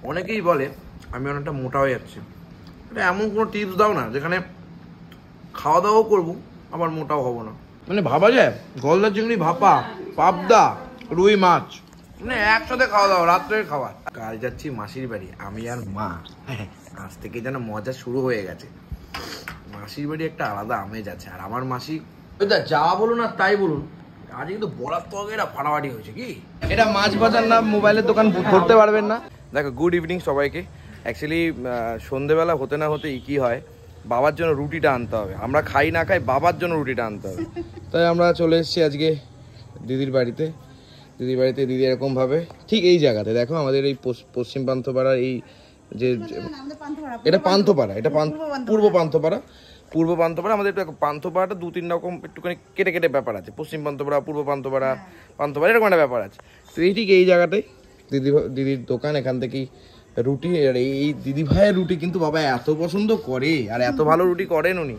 অনেকেই বলে আমি অনেকটা মোটা হয়ে যাচ্ছি, এটা এমন কোনো টিপস দাও না যেখানে খাওয়া দাওয়াও করবো আবার মোটাও হবো না। মানে ভাবা যায় গলদা চিংড়ি ভাপা, পাবদা, রুই মাছ, মানে একসাথে খাওয়া দাওয়া, রাত্রের খাবার। কাল যাচ্ছি মাসির বাড়ি, আমি আর মা। আজ থেকে যেন মজা শুরু হয়ে গেছে। মাসির বাড়ি একটা আলাদা আমেজ আছে। আর আমার মাসি যা বলুন আর তাই বলুন, আজ কিন্তু বলার তো এটা ফাটাফাটি হয়েছে। কি এটা মাছ বাজার না মোবাইলের দোকান ধরতে পারবেন না। দেখো, গুড ইভিনিং সবাইকে। অ্যাকচুয়ালি সন্ধেবেলা হতে না হতেই কি হয়, বাবার জন্য রুটিটা আনতে হবে। আমরা খাই না খাই, বাবার জন্য রুটিটা আনতে হবে। তাই আমরা চলে এসেছি আজকে দিদির বাড়িতে। দিদি এরকমভাবে ঠিক এই জায়গাতে দেখো, আমাদের এই পশ্চিম পান্থপাড়ার এই যে এটা পান্থপাড়া, এটা পূর্ব পান্থপাড়া। পূর্ব পান্থপাড়া আমাদের পান্থপাড়াটা 2-3 রকম একটুখানি কেটে কেটে ব্যাপার আছে। পশ্চিম পান্থপাড়া, পূর্ব পান্থপাড়া, পান্থপাড়া এরকম একটা ব্যাপার আছে। তো এই ঠিক এই জায়গাটাই দিদির দোকান। এখান থেকেই রুটি, আর এই দিদি ভাইয়ের রুটি কিন্তু বাবা এত পছন্দ করে, আর এত ভালো রুটি করেন উনি,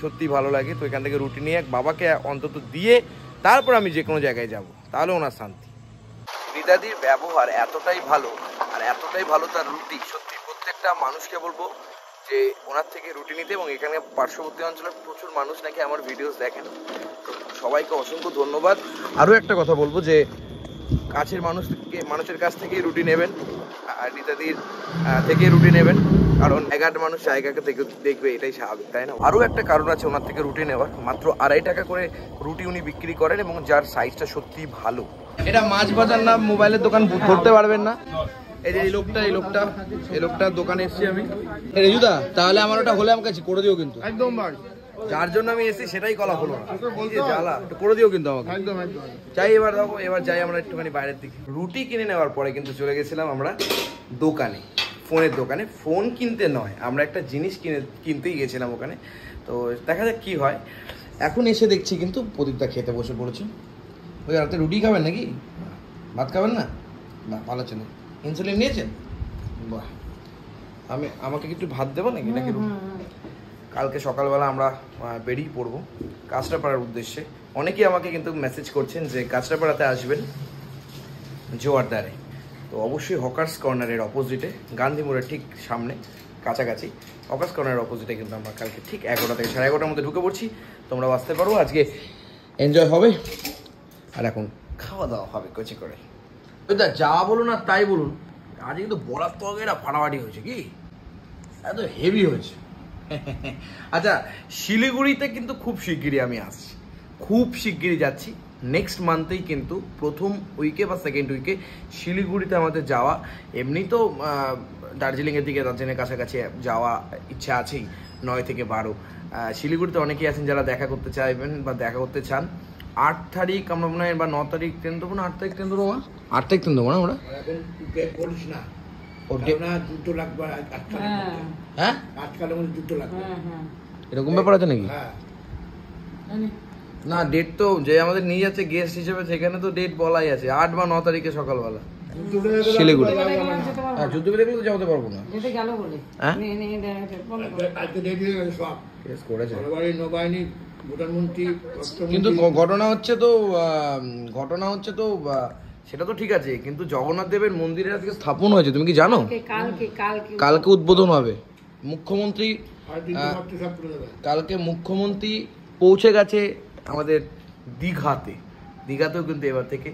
সত্যি ভালো লাগে। তো এখান থেকে রুটি নিয়ে বাবাকে অন্তত দিয়ে তারপর আমি যে কোনো জায়গায় যাব, তাহলে ওনার শান্তি। দিদাদির ব্যবহার এতটাই ভালো, আর এতটাই ভালো তার রুটি, সত্যি প্রত্যেকটা মানুষকে বলবো যে ওনার থেকে রুটি নিতে। এবং এখানে পার্শ্ববর্তী অঞ্চলের প্রচুর মানুষ নাকি আমার ভিডিওস দেখেন, তো সবাইকে অসংখ্য ধন্যবাদ। আরও একটা কথা বলবো যে কাছের মানুষের কাছ থেকেই রুটি নেবেন, আর দিদাদির থেকে রুটি নেবেন, কারণ 11 মানুষ জায়গাকে থেকে দেখবে, এটাই স্বাভাবিক, তাই না? আরও একটা কারণ আছে ওনার থেকে রুটি নেওয়ার। মাত্র 2.5 টাকা করে রুটি উনি বিক্রি করেন, এবং যার সাইজটা সত্যিই ভালো। এটা মাছ বাজার না মোবাইলের দোকান ধরতে পারবেন না। এই যে এই লোকটার দোকানে এসেছি আমি। রেজুদা, তাহলে আমার ওটা হলে আমাকে করে দিও কিন্তু। একদম ভাই, যার জন্য আমি এসেছি সেটাই কলা হলো না, জ্বালা একটু করে দিও কিন্তু আমাকে। একদম চাই। এবার যাই আমরা একটুখানি বাইরের দিকে। রুটি কিনে নেওয়ার পরে কিন্তু চলে গেছিলাম আমরা দোকানে, ফোনের দোকানে। ফোন কিনতে নয়, আমরা একটা জিনিস কিনতেই গেছিলাম ওখানে। তো দেখা যাক কি হয়। এখন এসে দেখছি কিন্তু প্রদীপদা খেতে বসে পড়েছে। ওই রাতে রুটি খাবেন নাকি, ভাত খাবেন না? বাহ, ভালো ছিল। ইনসুলিন নিয়েছেন? বাহ, আমাকে একটু ভাত দেবো নাকি? কালকে সকালবেলা আমরা বেরিয়ে পড়বো কাঁচরাপাড়ার উদ্দেশ্যে। অনেকেই আমাকে কিন্তু মেসেজ করছেন যে কাঁচরাপাড়াতে আসবেন জোয়ারদারে। তো অবশ্যই হকার্স কর্নারের অপোজিটে, গান্ধী মোড়ের ঠিক সামনে কাছাকাছি হকার্স কর্নারের অপোজিটে কিন্তু আমরা কালকে ঠিক 11টা থেকে 11:30টার মধ্যে ঢুকে পড়ছি। তোমরাও আসতে পারো, আজকে এনজয় হবে। আর এখন খাওয়া দাওয়া হবে কচি করে। যা বলুন আর তাই বলুন, আজ কিন্তু বলার তো এটা ফাটাফাটি হয়েছে। কি এত হেভি হয়েছে। আচ্ছা, শিলিগুড়িতে কিন্তু খুব শিগগিরই আমি আসছি, খুব শিগগিরই যাচ্ছি। নেক্সট মান্থেই কিন্তু প্রথম উইকে বা সেকেন্ড উইকে শিলিগুড়িতে আমাদের যাওয়া। এমনি তো দার্জিলিংয়ের দিকে, দার্জিলিংয়ের কাছাকাছি যাওয়া ইচ্ছা আছেই 9 থেকে 12। শিলিগুড়িতে অনেকেই আছেন যারা দেখা করতে চাইবেন বা দেখা করতে চান। 8 তারিখ আমরা মনে হয়, বা 9 তারিখ ট্রেন দেবো না, 8 তারিখ ট্রেন দেবো। 8 তারিখ ট্রেন দেবো না আমরা। বলিস না, দুটো লাগবে। হ্যাঁ, আজকালের মধ্যে দুটো লাগবে, এরকম ব্যাপার আছে নাকি? না, ডেট তো যে আমাদের নিয়ে যাচ্ছে গেস্ট হিসেবে, সেখানে তো ডেট বলাই আছে 8 বা 9 তারিখে সকালবেলা শিলিগুড়ি। হ্যাঁ, যুদ্ধ বেড়ে তো যাওয়াতে পারবো না। কিন্তু ঘটনা হচ্ছে তো সেটা তো ঠিক আছে, কিন্তু জগন্নাথ দেবের মন্দিরের আজকে স্থাপন হয়েছে, তুমি কি জানো? কালকে উদ্বোধন হবে। কালকে মুখ্যমন্ত্রী পৌঁছে গেছে আমাদের দীঘাতেও কিন্তু এবার থেকে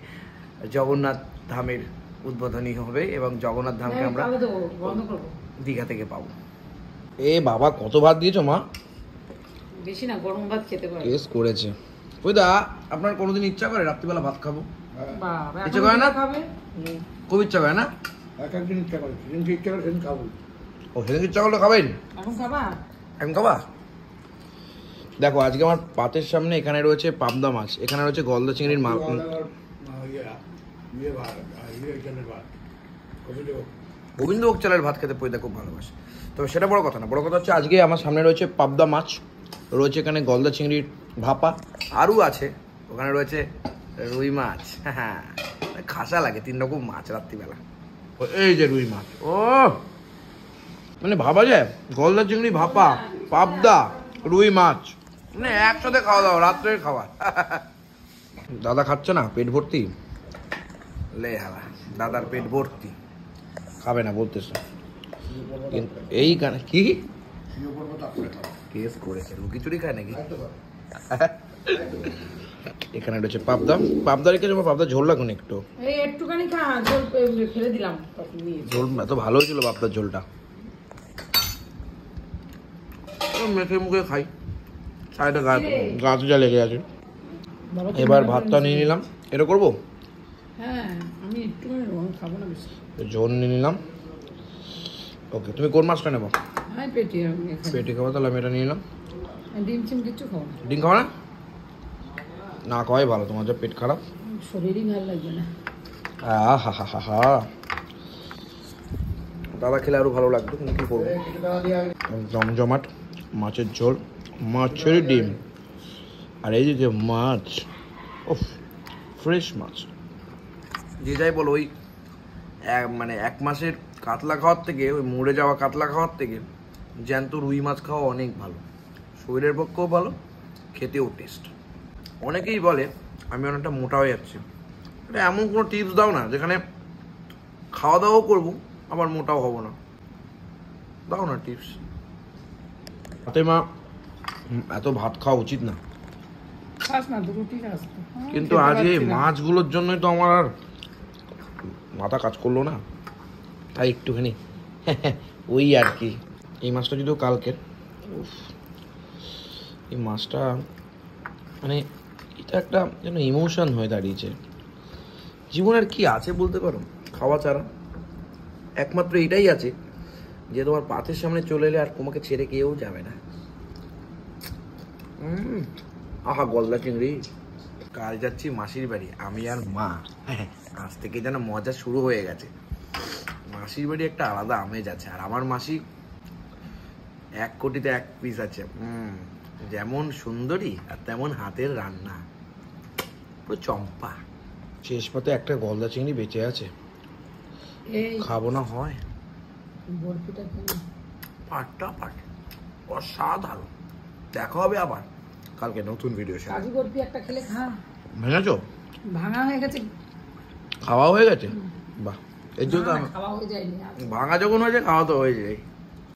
জগন্নাথ ধামের উদ্বোধনী হবে, এবং জগন্নাথ ধামকে আমরা দীঘা থেকে পাবো। এ বাবা, কত ভাত দিয়েছো মা? বেশি না, গরম ভাত খেতে পারে। টেস্ট করেছে। ওই দা, আপনার কোনোদিন ইচ্ছা করে রাত্রিবেলা ভাত খাবো? ইচ্ছা করে না? খুব ইচ্ছা করে না? একদিন ইচ্ছা করে, যেদিন ইচ্ছা করে সেদিন খাবো। ও, সেদিন ইচ্ছা করলে খাবেন? এখন খাবা? দেখো, আজকে আমার পাতের সামনে এখানে রয়েছে পাবদা মাছ, এখানে রয়েছে গলদা চিংড়ির মাছ। গোবিন্দভোগ চালের ভাত খেতে পয়দা খুব ভালোবাসে। তবে সেটা বড় কথা না, বড় কথা হচ্ছে আজকে আমার সামনে রয়েছে পাবদা মাছ, রয়েছে এখানে গলদা চিংড়ির ভাপা, আরও আছে ওখানে রয়েছে রুই মাছ। হ্যাঁ, খাসা লাগে 3 রকম মাছ রাত্রিবেলা। এই যে রুই মাছ, ও মানে ভাবা যায় গলদা চিংড়ি ভাপা, পাবদা, রুই মাছ, মানে একসাথে খাওয়া দাওয়া, রাত্রের খাবার। দাদা খাচ্ছে না, পেট ভর্তি। লে হালা, দাদার পেট ভর্তি, খাবে না বলতেছে। এই গানে কি কেস করেছে, লুকিচুরি খায় নাকি? এখানে একটা হচ্ছে পাবদা। পাবদা রেখে যাবো, পাবদা ঝোল লাগুন একটু। এই একটুখানি ঝোল ফেলে দিলাম। ঝোল এত ভালো হয়েছিল পাবদার ঝোলটা। মেখে মুখে খাই, সাইডে গাছ যা লেগে আছে। এবার ভাতটা নিয়ে নিলাম, এটা করবো। হ্যাঁ আমি একটুখানি খাবো না বেশি। ঝোল নিয়ে নিলাম। ওকে, তুমি কোন মাছটা নেবো? হ্যাঁ পেটি পেটি খাবো, তাহলে আমি এটা নিয়ে নিলাম। ডিম চিম কিচ্ছু খাবো না। ডিম খাবো না? না খাওয়াই ভালো, তোমার যা পেট খারাপ। শরীরই ভালো লাগবে না। হা হা হা হা। দাদা খেলে আরো ভালো লাগতো, কিন্তু কি করবো। জমজমাট মাছের ঝোল, মাছের ডিম, আর এইদিকে মাছ, ওফ ফ্রেশ মাছ। যে যাই বলো, ওই মানে 1 মাসের কাতলা খাওয়ার থেকে, ওই মরে যাওয়া কাতলা খাওয়ার থেকে জ্যান্ত রুই মাছ খাওয়া অনেক ভালো, শরীরের পক্ষেও ভালো, খেতেও টেস্ট। অনেকেই বলে আমি অনেকটা মোটা হয়ে যাচ্ছি। এটা এমন কোনো টিপস দাও না যেখানে খাওয়া দাওয়াও করবো আবার মোটাও হব না, দাও না টিপস। তাতে মা এত ভাত খাওয়া উচিত না, খাস না, দুটো ঠিক আছে। কিন্তু আজ এই মাছগুলোর জন্যই তো আমার আর মাথা কাজ করলো না, তাই একটুখানি ওই আর কি। এই মাছটা যদিও কালকের, এই মাছটা মানে এটা একটা যেন ইমোশন হয়ে দাঁড়িয়েছে। জীবনের কি আছে বলতে পারো খাওয়া ছাড়া? একমাত্র এটাই আছে যে তোমার পাতের সামনে চলে এলে আর তোমাকে ছেড়ে কেউ যাবে না। আহা গলদা চিংড়ি। কাল যাচ্ছি মাসির বাড়ি, আমি আর মা। আজ থেকে যেন মজা শুরু হয়ে গেছে। মাসির বাড়ি একটা আলাদা আমেজ আছে, আর আমার মাসি 1 কোটিতে 1 পিস আছে। যেমন সুন্দরী আর তেমন হাতের রান্না, পুরো চম্পা। শেষ পাতে একটা গলদা চিংড়ি বেঁচে আছে, খাবো না হয়। বরফিটা খেয়ে পাটটা পাট অসাধারণ। দেখা হবে আবার কালকে নতুন ভিডিও সাথে। কাজু বরফি একটা খেলে খা। ভেঙেছো? ভাঙা হয়ে গেছে, খাওয়া হয়ে গেছে? বাহ, এর জন্য খাওয়া হয়ে যায়নি। ভাঙা যখন হয়েছে খাওয়া তো হয়ে যায়।